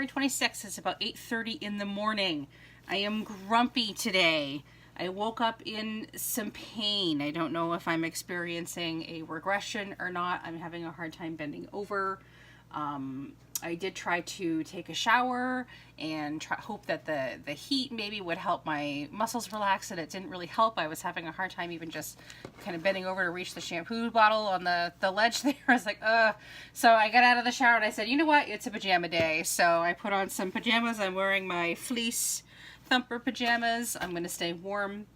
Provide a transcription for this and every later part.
January 26th. It's about 8:30 in the morning. I am grumpy today. I woke up in some pain. I don't know if I'm experiencing a regression or not. I'm having a hard time bending over. I did try to take a shower and hope that the heat maybe would help my muscles relax, and it didn't really help. I was having a hard time even just kind of bending over to reach the shampoo bottle on the ledge there. I was like, ugh. So I got out of the shower and I said, you know what? It's a pajama day. So I put on some pajamas. I'm wearing my fleece thumper pajamas. I'm going to stay warm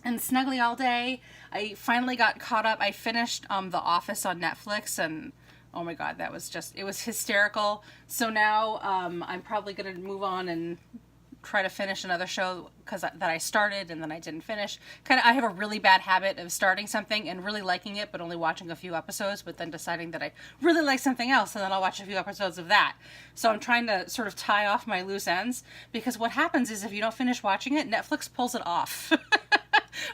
and snuggly all day. I finally got caught up. I finished The Office on Netflix, and oh my god, that was just, it was hysterical. So now I'm probably going to move on and try to finish another show that I started and then I didn't finish. I have a really bad habit of starting something and really liking it, but only watching a few episodes, but then deciding that I really like something else, and then I'll watch a few episodes of that. So I'm trying to sort of tie off my loose ends, because what happens is if you don't finish watching it, Netflix pulls it off.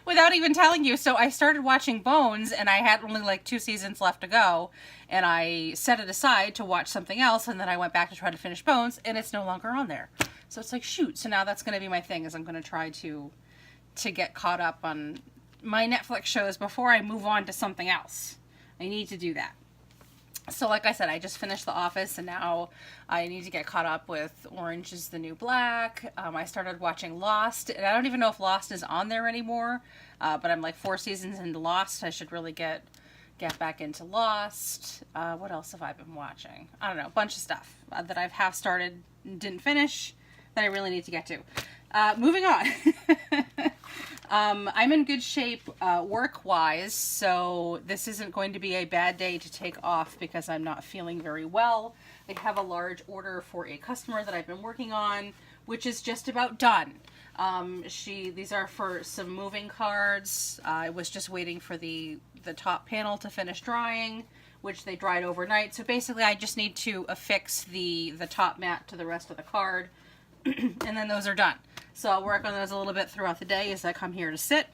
Without even telling you. So I started watching Bones, and I had only like 2 seasons left to go, and I set it aside to watch something else, and then I went back to try to finish Bones, and it's no longer on there. So it's like, shoot. So now that's going to be my thing, is I'm going to try to get caught up on my Netflix shows before I move on to something else. I need to do that. So like I said, I just finished The Office, and now I need to get caught up with Orange is the New Black. I started watching Lost, and I don't even know if Lost is on there anymore, but I'm like 4 seasons into Lost. I should really get back into Lost. What else have I been watching? I don't know, a bunch of stuff that I've half started and didn't finish that I really need to get to. Moving on. I'm in good shape work-wise, so this isn't going to be a bad day to take off because I'm not feeling very well. I have a large order for a customer that I've been working on, which is just about done. These are for some moving cards. I was just waiting for the top panel to finish drying, which they dried overnight. So basically I just need to affix the top mat to the rest of the card, and then those are done. So I'll work on those a little bit throughout the day as I come here to sit.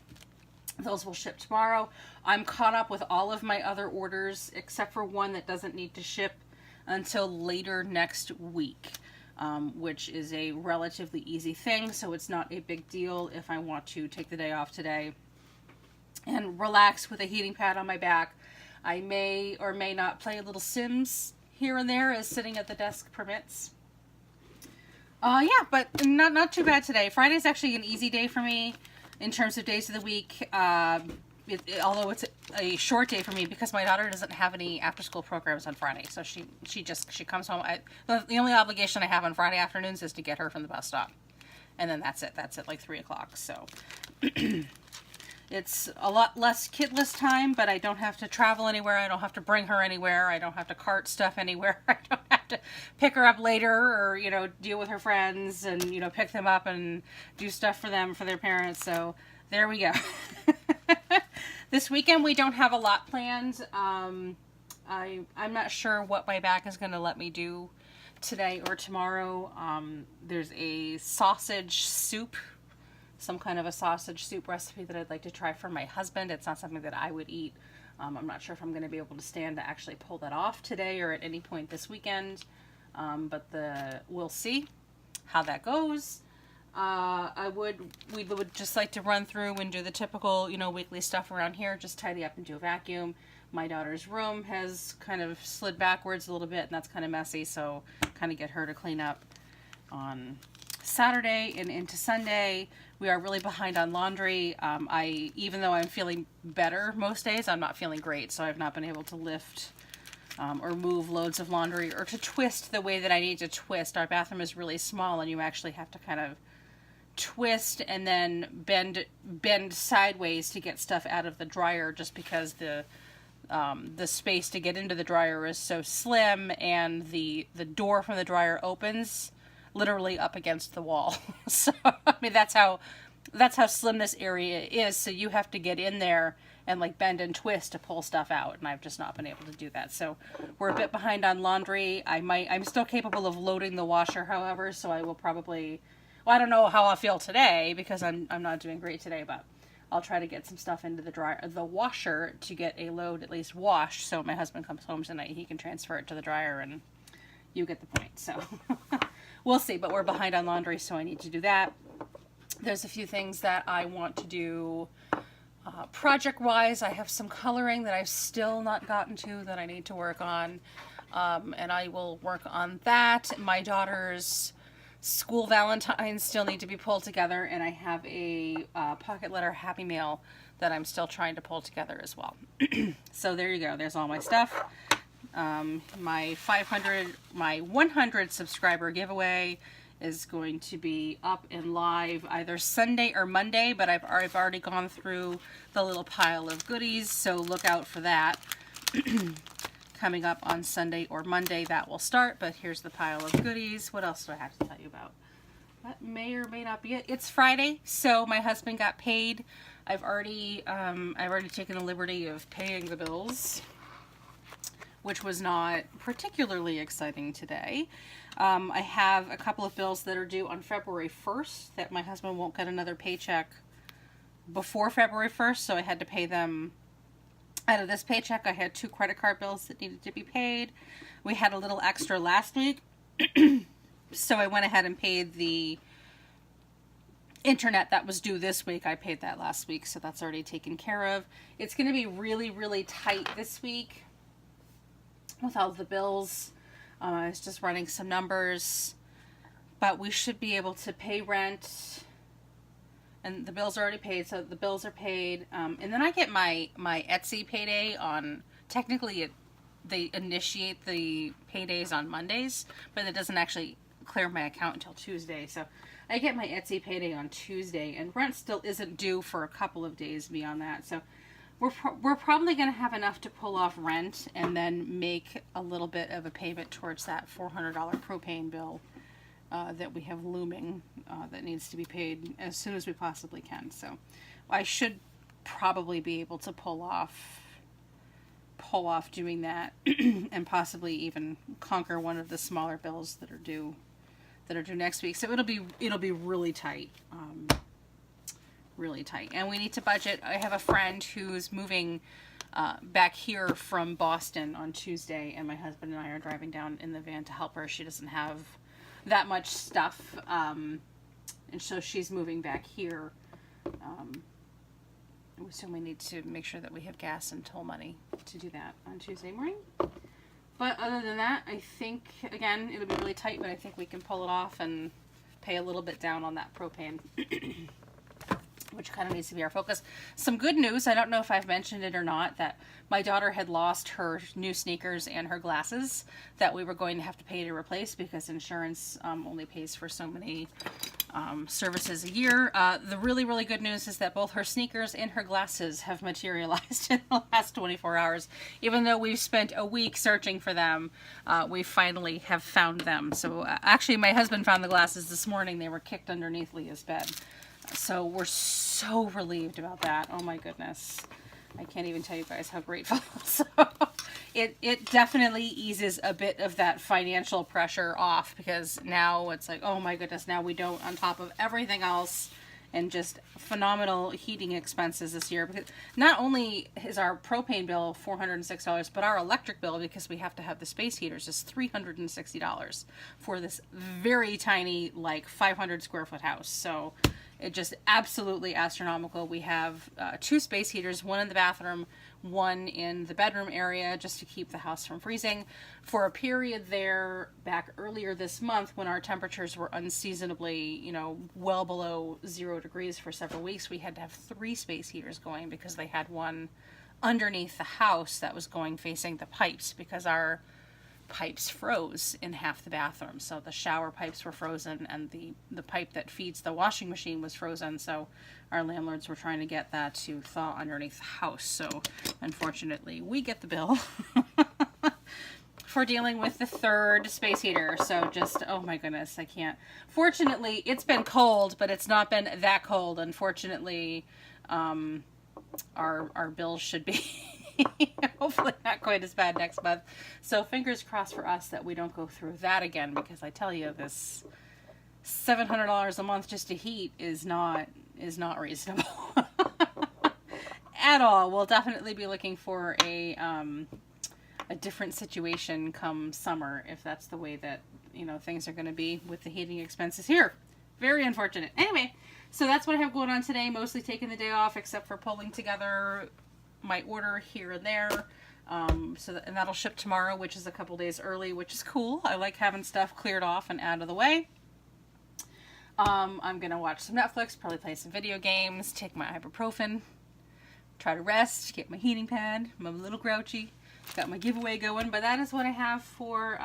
Those will ship tomorrow. I'm caught up with all of my other orders except for one that doesn't need to ship until later next week, which is a relatively easy thing, so it's not a big deal if I want to take the day off today and relax with a heating pad on my back. I may or may not play a little Sims here and there as sitting at the desk permits. Yeah, but not too bad today. Friday's actually an easy day for me in terms of days of the week, although it's a short day for me because my daughter doesn't have any after-school programs on Friday. So she comes home. The only obligation I have on Friday afternoons is to get her from the bus stop. And then that's it. That's at like 3 o'clock. So it's a lot less kidless time, but I don't have to travel anywhere. I don't have to bring her anywhere. I don't have to cart stuff anywhere. I don't have to pick her up later or, deal with her friends and, pick them up and do stuff for them, for their parents. So there we go. This weekend we don't have a lot planned. I'm not sure what my back is going to let me do today or tomorrow. There's a sausage soup, some kind of a sausage soup recipe that I'd like to try for my husband. It's not something that I would eat. I'm not sure if I'm going to be able to stand to actually pull that off today or at any point this weekend, but we'll see how that goes. We would just like to run through and do the typical, weekly stuff around here, just tidy up and do a vacuum. My daughter's room has kind of slid backwards a little bit, and that's kind of messy, so kind of get her to clean up on Saturday and into Sunday. We are really behind on laundry. Even though I'm feeling better most days, I'm not feeling great, so I've not been able to lift or move loads of laundry or to twist the way that I need to twist. Our bathroom is really small, and you actually have to kind of twist and then bend sideways to get stuff out of the dryer, just because the space to get into the dryer is so slim, and the door from the dryer opens literally up against the wall. So I mean, that's how slim this area is. So you have to get in there and like bend and twist to pull stuff out, and I've just not been able to do that. So we're a bit behind on laundry. I'm still capable of loading the washer, however, so I will probably, I don't know how I'll feel today because I'm not doing great today, but I'll try to get some stuff into the washer to get a load at least washed, so when my husband comes home tonight, he can transfer it to the dryer, and you get the point. So we'll see, but we're behind on laundry, so I need to do that. There's a few things that I want to do project-wise. I have some coloring that I've still not gotten to that I need to work on, and I will work on that. My daughter's school valentines still need to be pulled together, and I have a pocket letter Happy Mail that I'm still trying to pull together as well. So there you go. There's all my stuff. My 100 subscriber giveaway is going to be up and live either Sunday or Monday, but I've already gone through the little pile of goodies, so look out for that. Coming up on Sunday or Monday, that will start, but here's the pile of goodies. What else do I have to tell you about? That may or may not be it. It's Friday, so my husband got paid. I've already taken the liberty of paying the bills, which was not particularly exciting today. I have a couple of bills that are due on February 1st that my husband won't get another paycheck before February 1st, so I had to pay them out of this paycheck. I had 2 credit card bills that needed to be paid. We had a little extra last week, so I went ahead and paid the internet that was due this week. I paid that last week, so that's already taken care of. It's going to be really, really tight this week with all the bills. I was just running some numbers, but we should be able to pay rent, and the bills are already paid, so the bills are paid. And then I get my Etsy payday on, technically they initiate the paydays on Mondays, but it doesn't actually clear my account until Tuesday. So I get my Etsy payday on Tuesday, and rent still isn't due for a couple of days beyond that. So we're probably going to have enough to pull off rent and then make a little bit of a payment towards that $400 propane bill that we have looming that needs to be paid as soon as we possibly can. So I should probably be able to pull off doing that and possibly even conquer one of the smaller bills that are due next week. So it'll be really tight. Really tight, and we need to budget. I have a friend who's moving back here from Boston on Tuesday, and my husband and I are driving down in the van to help her. She doesn't have that much stuff, and so she's moving back here. So we need to make sure that we have gas and toll money to do that on Tuesday morning. But other than that, I think, again, it'll be really tight, but I think we can pull it off and pay a little bit down on that propane. Which kind of needs to be our focus. Some good news, I don't know if I've mentioned it or not, that my daughter had lost her new sneakers and her glasses that we were going to have to pay to replace because insurance only pays for so many services a year. The really, really good news is that both her sneakers and her glasses have materialized in the last 24 hours. Even though we've spent a week searching for them, we finally have found them. So actually my husband found the glasses this morning. They were kicked underneath Leah's bed. So we're so relieved about that. Oh my goodness. I can't even tell you guys how grateful. So it definitely eases a bit of that financial pressure off, because now it's like, oh my goodness, now we don't, on top of everything else and just phenomenal heating expenses this year, because not only is our propane bill $406, but our electric bill, because we have to have the space heaters, is $360 for this very tiny, like 500 square foot house. So it just absolutely astronomical. We have 2 space heaters, one in the bathroom, one in the bedroom area, just to keep the house from freezing. For a period there back earlier this month when our temperatures were unseasonably, well below 0 degrees for several weeks, we had to have 3 space heaters going because they had one underneath the house that was going facing the pipes, because our pipes froze in half the bathroom. So the shower pipes were frozen, and the pipe that feeds the washing machine was frozen. So our landlords were trying to get that to thaw underneath the house. So unfortunately we get the bill for dealing with the 3rd space heater. So just, oh my goodness, I can't. Fortunately it's been cold, but it's not been that cold. Unfortunately, our bills should be hopefully not quite as bad next month. So fingers crossed for us that we don't go through that again, because I tell you, this $700 a month just to heat is not reasonable at all. We'll definitely be looking for a different situation come summer, if that's the way that you know, things are going to be with the heating expenses here. Very unfortunate. Anyway, so that's what I have going on today. Mostly taking the day off, except for pulling together my order here and there. And that'll ship tomorrow, which is a couple days early, which is cool. I like having stuff cleared off and out of the way. I'm gonna watch some Netflix, probably play some video games, take my ibuprofen, try to rest, get my heating pad. I'm a little grouchy. Got my giveaway going, but that is what I have for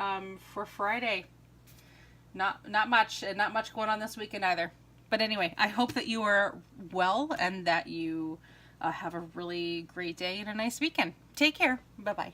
Friday. Not much going on this weekend either. But anyway, I hope that you are well and that you have a really great day and a nice weekend. Take care. Bye-bye.